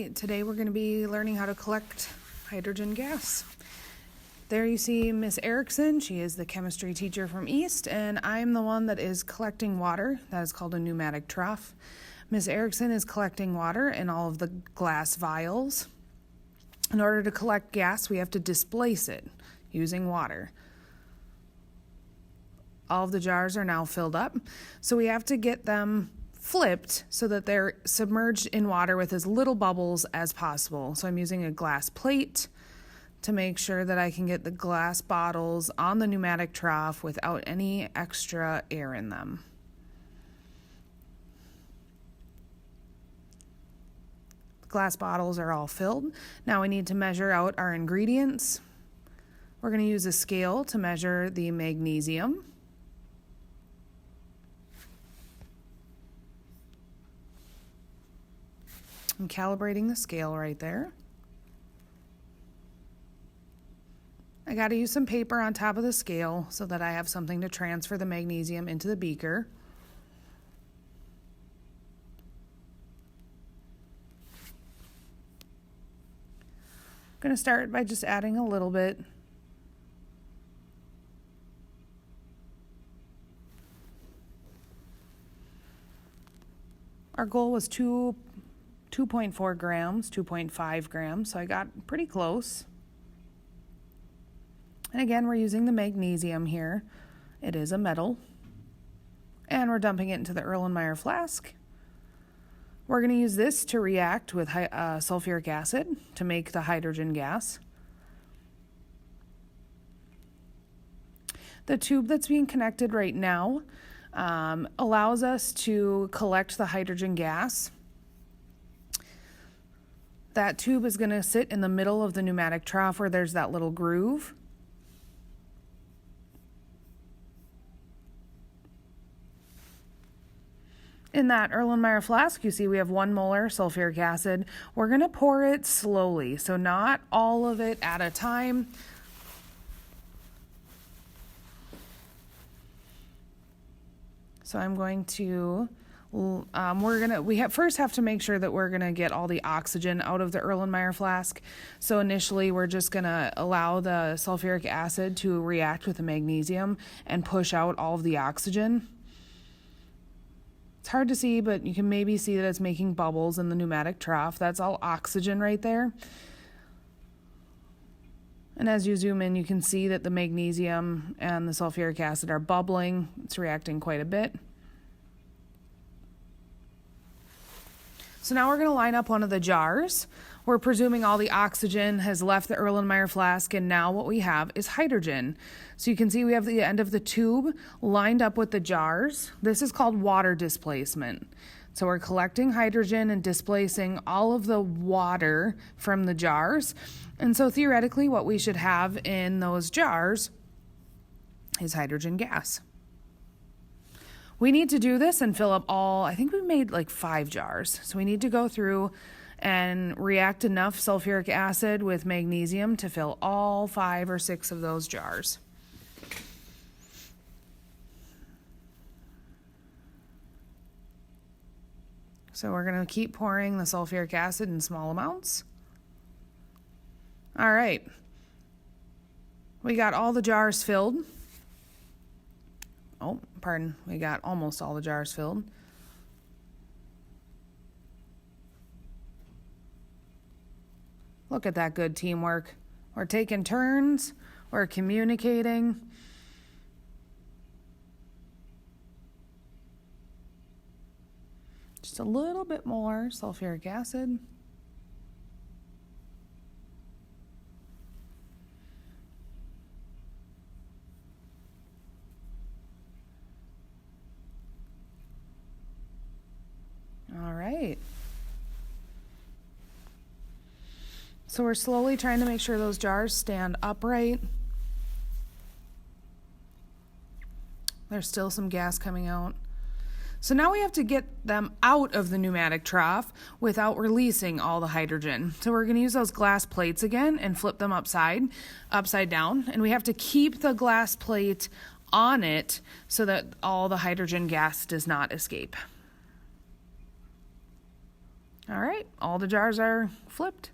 right, today we're going to be learning how to collect hydrogen gas. There you see Miss Erickson. She is the chemistry teacher from East, and I'm the one that is collecting water. That is called a pneumatic trough. Miss Erickson is collecting water in all of the glass vials. In order to collect gas, we have to displace it using water. All of the jars are now filled up, so we have to get them flipped so that they're submerged in water with as little bubbles as possible. So I'm using a glass plate to make sure that I can get the glass bottles on the pneumatic trough without any extra air in them. The glass bottles are all filled. Now we need to measure out our ingredients. We're going to use a scale to measure the magnesium. I'm calibrating the scale right there. I got to use some paper on top of the scale so that I have something to transfer the magnesium into the beaker. I'm going to start by just adding a little bit. Our goal was 2.4 grams, 2.5 grams, so I got pretty close. And again, we're using the magnesium here. It is a metal. And we're dumping it into the Erlenmeyer flask. We're going to use this to react with sulfuric acid to make the hydrogen gas. The tube that's being connected right now allows us to collect the hydrogen gas. That tube is going to sit in the middle of the pneumatic trough where there's that little groove. In that Erlenmeyer flask, you see we have 1 molar sulfuric acid. We're going to pour it slowly, so not all of it at a time. So I'm going to first have to make sure that we're going to get all the oxygen out of the Erlenmeyer flask. So initially we're just going to allow the sulfuric acid to react with the magnesium and push out all of the oxygen. It's hard to see, but you can maybe see that it's making bubbles in the pneumatic trough. That's all oxygen right there. And as you zoom in, you can see that the magnesium and the sulfuric acid are bubbling. It's reacting quite a bit. So now we're going to line up one of the jars. We're presuming all the oxygen has left the Erlenmeyer flask, and now what we have is hydrogen. So you can see we have the end of the tube lined up with the jars. This is called water displacement. So we're collecting hydrogen and displacing all of the water from the jars. And so theoretically, what we should have in those jars is hydrogen gas. We need to do this and fill up I think we made like 5 jars. So we need to go through and react enough sulfuric acid with magnesium to fill all 5 or 6 of those jars. So we're going to keep pouring the sulfuric acid in small amounts. All right. We got all the jars filled. Oh, pardon. We got almost all the jars filled. Look at that good teamwork. We're taking turns. We're communicating. Just a little bit more sulfuric acid. All right. So we're slowly trying to make sure those jars stand upright. There's still some gas coming out. So now we have to get them out of the pneumatic trough without releasing all the hydrogen. So we're going to use those glass plates again and flip them upside down. And we have to keep the glass plate on it so that all the hydrogen gas does not escape. All right, all the jars are flipped.